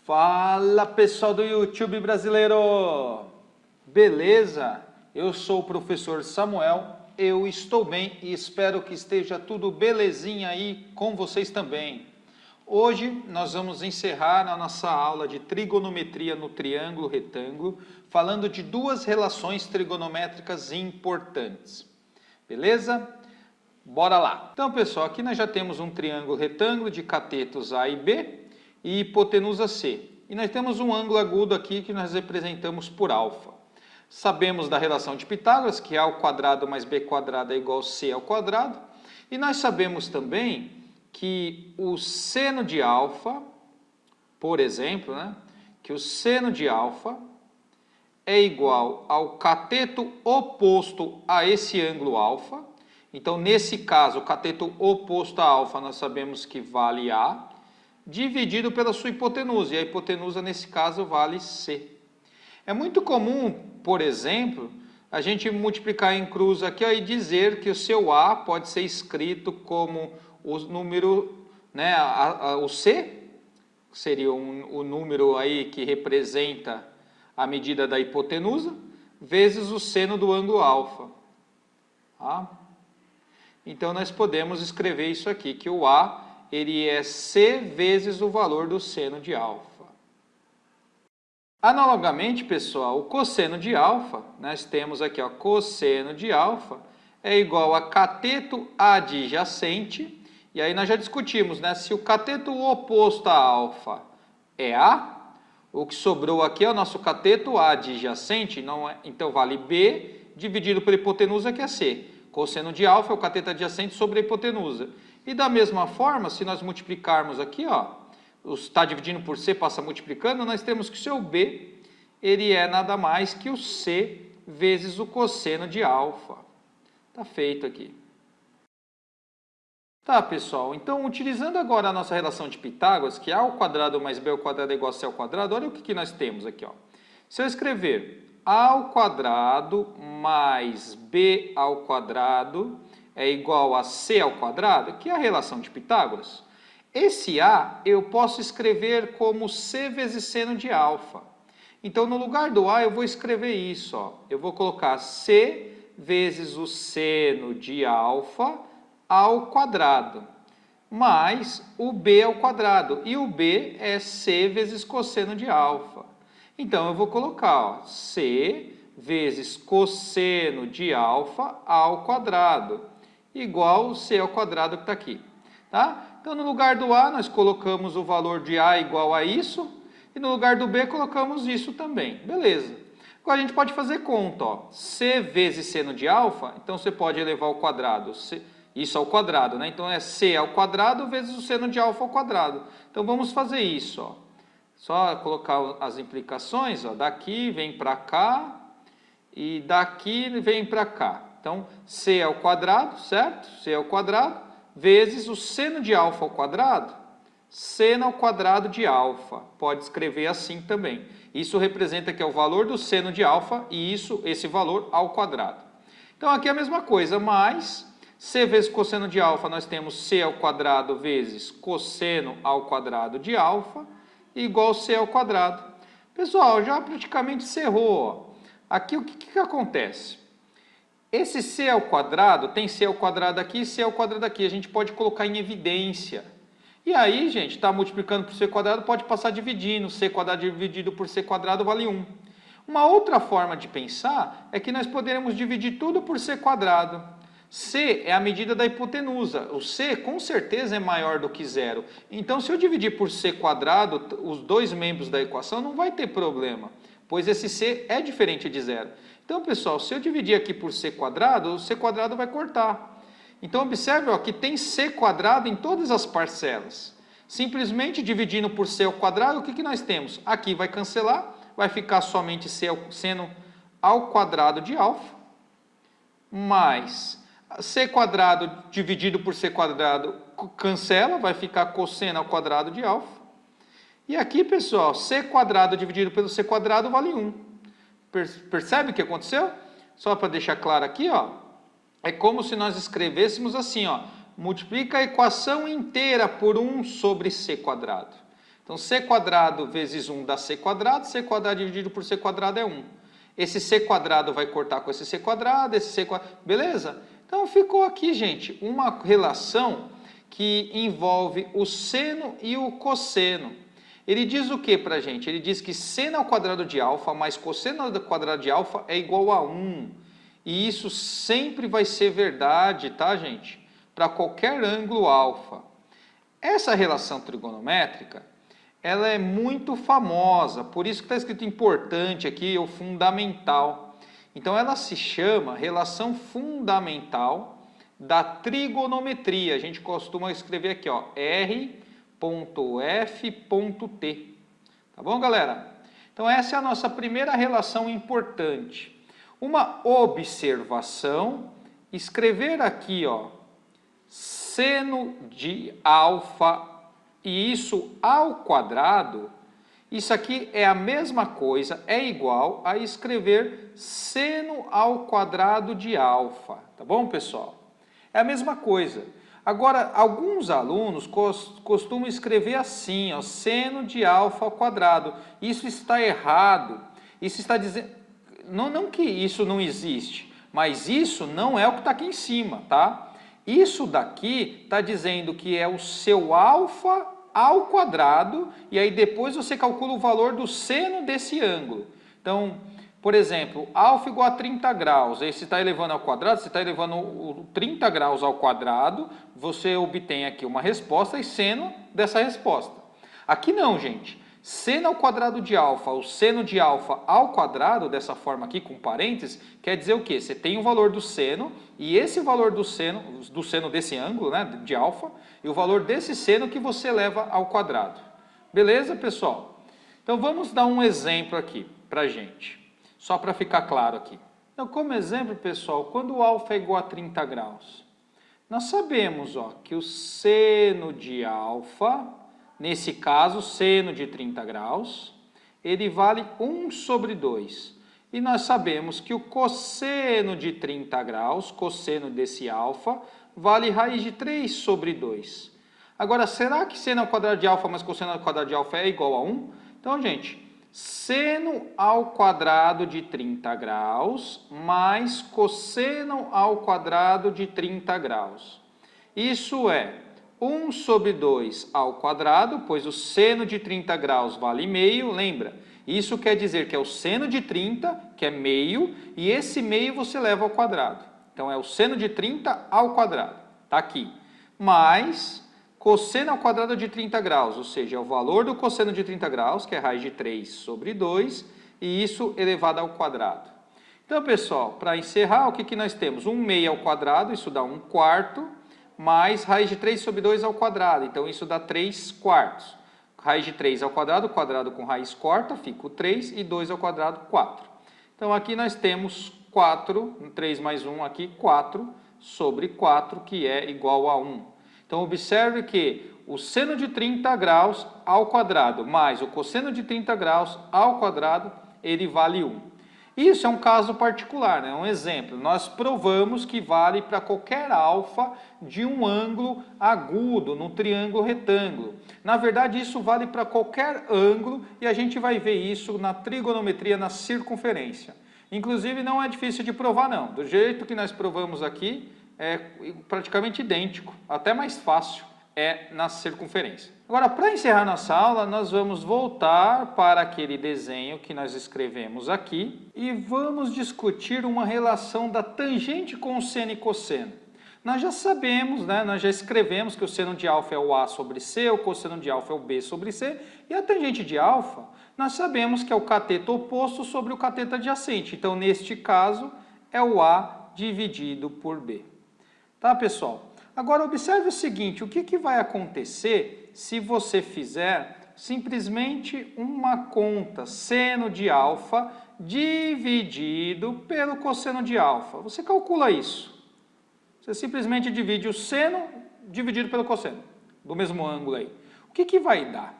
Fala pessoal do YouTube brasileiro! Beleza? Eu sou o professor Samuel, eu estou bem e espero que esteja tudo belezinha aí com vocês também. Hoje nós vamos encerrar a nossa aula de trigonometria no triângulo retângulo, falando de duas relações trigonométricas importantes. Beleza? Bora lá! Então pessoal, aqui nós já temos um triângulo retângulo de catetos A e B e hipotenusa C. E nós temos um ângulo agudo aqui que nós representamos por alfa. Sabemos da relação de Pitágoras, que A ao quadrado mais B quadrado é igual a C ao quadrado. E nós sabemos também que o seno de alfa, por exemplo, que o seno de alfa é igual ao cateto oposto a esse ângulo alfa. Então, nesse caso, o cateto oposto a alfa nós sabemos que vale A, dividido pela sua hipotenusa. E a hipotenusa, nesse caso, vale C. É muito comum, por exemplo, a gente multiplicar em cruz aqui e dizer que o seu A pode ser escrito como o número, o C, seria o número aí que representa a medida da hipotenusa, vezes o seno do ângulo alfa. Tá? Então, nós podemos escrever isso aqui, que o A ele é C vezes o valor do seno de alfa. Analogamente, pessoal, o cosseno de alfa, nós temos aqui, cosseno de alfa é igual a cateto adjacente, e aí nós já discutimos, se o cateto oposto a alfa é A, o que sobrou aqui é o nosso cateto adjacente, então vale B, dividido pela hipotenusa, que é C. Cosseno de alfa é o cateto adjacente sobre a hipotenusa. E da mesma forma, se nós multiplicarmos aqui, está dividindo por C, passa multiplicando, nós temos que o seu B, ele é nada mais que o C vezes o cosseno de alfa. Está feito aqui. Tá, pessoal, então utilizando agora a nossa relação de Pitágoras, que A ao quadrado mais B ao quadrado é igual a C ao quadrado, olha o que nós temos aqui. Se eu escrever A ao quadrado mais B ao quadrado é igual a C ao quadrado, que é a relação de Pitágoras, esse A eu posso escrever como C vezes seno de alfa. Então, no lugar do A, eu vou escrever isso. Eu vou colocar C vezes o seno de alfa ao quadrado, mais o B ao quadrado. E o B é C vezes cosseno de alfa. Então, eu vou colocar C vezes cosseno de alfa ao quadrado, igual C ao quadrado que está aqui. Tá? Então, no lugar do A, nós colocamos o valor de A igual a isso, e no lugar do B, colocamos isso também. Beleza. Agora, a gente pode fazer conta. C vezes seno de alfa, então você pode elevar ao quadrado, isso ao quadrado, Então, é C ao quadrado vezes o seno de alfa ao quadrado. Então, vamos fazer isso, Só colocar as implicações, daqui vem para cá, e daqui vem para cá. Então, C ao quadrado, certo? C ao quadrado, vezes o seno de alfa ao quadrado, seno ao quadrado de alfa. Pode escrever assim também. Isso representa que é o valor do seno de alfa e esse valor ao quadrado. Então, aqui é a mesma coisa, mais C vezes cosseno de alfa, nós temos C ao quadrado vezes cosseno ao quadrado de alfa, igual C ao quadrado. Pessoal, já praticamente encerrou. Aqui o que acontece? Esse C ao quadrado, tem C ao quadrado aqui e C ao quadrado aqui. A gente pode colocar em evidência. E aí, gente, está multiplicando por C quadrado, pode passar dividindo. C quadrado dividido por C quadrado vale 1. Uma outra forma de pensar é que nós poderemos dividir tudo por C quadrado. C é a medida da hipotenusa. O C, com certeza, é maior do que zero. Então, se eu dividir por C quadrado, os dois membros da equação, não vai ter problema, pois esse C é diferente de zero. Então, pessoal, se eu dividir aqui por C quadrado, o C quadrado vai cortar. Então, observe que tem C quadrado em todas as parcelas. Simplesmente dividindo por C ao quadrado, o que nós temos? Aqui vai cancelar, vai ficar somente seno ao quadrado de alfa, mais C quadrado dividido por C quadrado cancela, vai ficar cosseno ao quadrado de alfa. E aqui, pessoal, C quadrado dividido pelo C quadrado vale 1. Percebe o que aconteceu? Só para deixar claro aqui, é como se nós escrevêssemos assim, multiplica a equação inteira por 1 sobre C quadrado. Então, c quadrado vezes 1 dá c quadrado dividido por c quadrado é 1. Esse c quadrado vai cortar com esse c quadrado, beleza? Então, ficou aqui, gente, uma relação que envolve o seno e o cosseno. Ele diz o que para a gente? Ele diz que seno ao quadrado de alfa mais cosseno ao quadrado de alfa é igual a 1. E isso sempre vai ser verdade, tá, gente? Para qualquer ângulo alfa. Essa relação trigonométrica, ela é muito famosa, por isso que está escrito importante aqui, o fundamental. Então, ela se chama relação fundamental da trigonometria. A gente costuma escrever aqui, ó, R.F.T. Tá bom, galera? Então, essa é a nossa primeira relação importante. Uma observação, escrever aqui, ó, seno de alfa e isso ao quadrado, isso aqui é a mesma coisa, é igual a escrever seno ao quadrado de alfa, tá bom, pessoal? É a mesma coisa. Agora, alguns alunos costumam escrever assim, ó, seno de alfa ao quadrado. Isso está errado. Isso está dizendo, não que isso não existe, mas isso não é o que está aqui em cima, tá? Isso daqui está dizendo que é o seu alfa ao quadrado, e aí depois você calcula o valor do seno desse ângulo. Então, por exemplo, alfa igual a 30 graus, aí você está elevando ao quadrado, você está elevando o 30 graus ao quadrado, você obtém aqui uma resposta e seno dessa resposta. Aqui não, gente. Seno ao quadrado de alfa, o seno de alfa ao quadrado, dessa forma aqui, com parênteses, quer dizer o quê? Você tem o valor do seno, e esse valor do seno desse ângulo, né, de alfa, e o valor desse seno que você leva ao quadrado. Beleza, pessoal? Então, vamos dar um exemplo aqui pra gente, só para ficar claro aqui. Então, como exemplo, pessoal, quando o alfa é igual a 30 graus, nós sabemos, ó, que o seno de alfa, nesse caso, seno de 30 graus, ele vale 1 sobre 2. E nós sabemos que o cosseno de 30 graus, cosseno desse alfa, vale raiz de 3 sobre 2. Agora, será que seno ao quadrado de alfa mais cosseno ao quadrado de alfa é igual a 1? Então, gente, seno ao quadrado de 30 graus mais cosseno ao quadrado de 30 graus. Isso é 1 sobre 2 ao quadrado, pois o seno de 30 graus vale meio, lembra? Isso quer dizer que é o seno de 30, que é meio, e esse meio você leva ao quadrado. Então, é o seno de 30 ao quadrado, tá aqui. Mais cosseno ao quadrado de 30 graus, ou seja, é o valor do cosseno de 30 graus, que é raiz de 3 sobre 2, e isso elevado ao quadrado. Então, pessoal, para encerrar, o que nós temos? 1 meio ao quadrado, isso dá 1 quarto, mais raiz de 3 sobre 2 ao quadrado, então isso dá 3 quartos. Raiz de 3 ao quadrado com raiz corta, fica o 3, e 2 ao quadrado, 4. Então, aqui nós temos 4, 3 mais 1 aqui, 4 sobre 4, que é igual a 1. Então, observe que o seno de 30 graus ao quadrado mais o cosseno de 30 graus ao quadrado, ele vale 1. Isso é um caso particular, né? Um exemplo. Nós provamos que vale para qualquer alfa de um ângulo agudo, no triângulo retângulo. Na verdade, isso vale para qualquer ângulo e a gente vai ver isso na trigonometria, na circunferência. Inclusive, não é difícil de provar, não. Do jeito que nós provamos aqui, é praticamente idêntico, até mais fácil é na circunferência. Agora, para encerrar nossa aula, nós vamos voltar para aquele desenho que nós escrevemos aqui e vamos discutir uma relação da tangente com o seno e cosseno. Nós já sabemos, né, nós já escrevemos que o seno de alfa é o A sobre C, o cosseno de alfa é o B sobre C, e a tangente de alfa, nós sabemos que é o cateto oposto sobre o cateto adjacente. Então, neste caso, é o A dividido por B. Tá, pessoal? Agora, observe o seguinte, o que vai acontecer se você fizer simplesmente uma conta seno de alfa dividido pelo cosseno de alfa? Você calcula isso. Você simplesmente divide o seno dividido pelo cosseno, do mesmo ângulo aí. O que vai dar?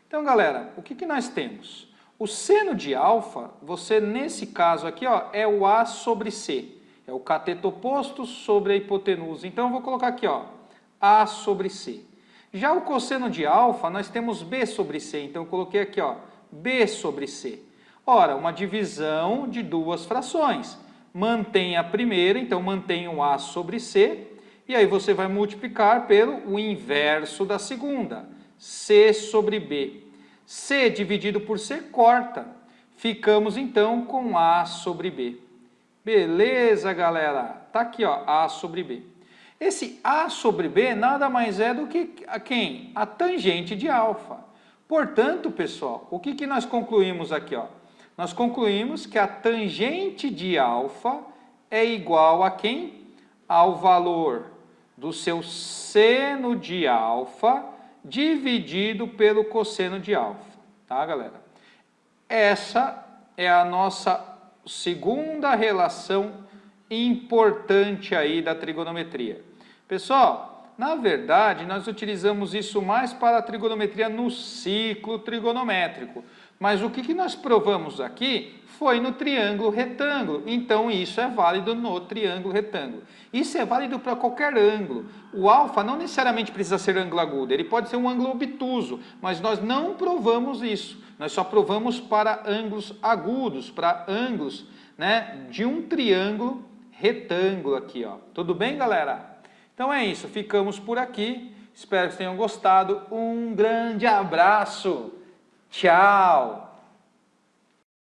Então, galera, o que nós temos? O seno de alfa, você nesse caso aqui, ó, é o A sobre C. É o cateto oposto sobre a hipotenusa. Então, eu vou colocar aqui, ó, A sobre C. Já o cosseno de alfa, nós temos B sobre C, então eu coloquei aqui, ó, B sobre C. Ora, uma divisão de duas frações. Mantém a primeira, então mantém o A sobre C, e aí você vai multiplicar pelo o inverso da segunda, C sobre B. C dividido por C corta. Ficamos então com A sobre B. Beleza, galera? Tá aqui, ó, A sobre B. Esse A sobre B nada mais é do que quem? A tangente de alfa. Portanto, pessoal, o que nós concluímos aqui, ó? Nós concluímos que a tangente de alfa é igual a quem? Ao valor do seu seno de alfa dividido pelo cosseno de alfa. Tá, galera? Essa é a nossa segunda relação importante aí da trigonometria. Pessoal, na verdade, nós utilizamos isso mais para a trigonometria no ciclo trigonométrico. Mas o que nós provamos aqui foi no triângulo retângulo. Então, isso é válido no triângulo retângulo. Isso é válido para qualquer ângulo. O alfa não necessariamente precisa ser ângulo agudo, ele pode ser um ângulo obtuso, mas nós não provamos isso. Nós só provamos para ângulos agudos, para ângulos, né, de um triângulo retângulo aqui, ó. Tudo bem, galera? Então é isso, ficamos por aqui. Espero que tenham gostado. Um grande abraço. Tchau!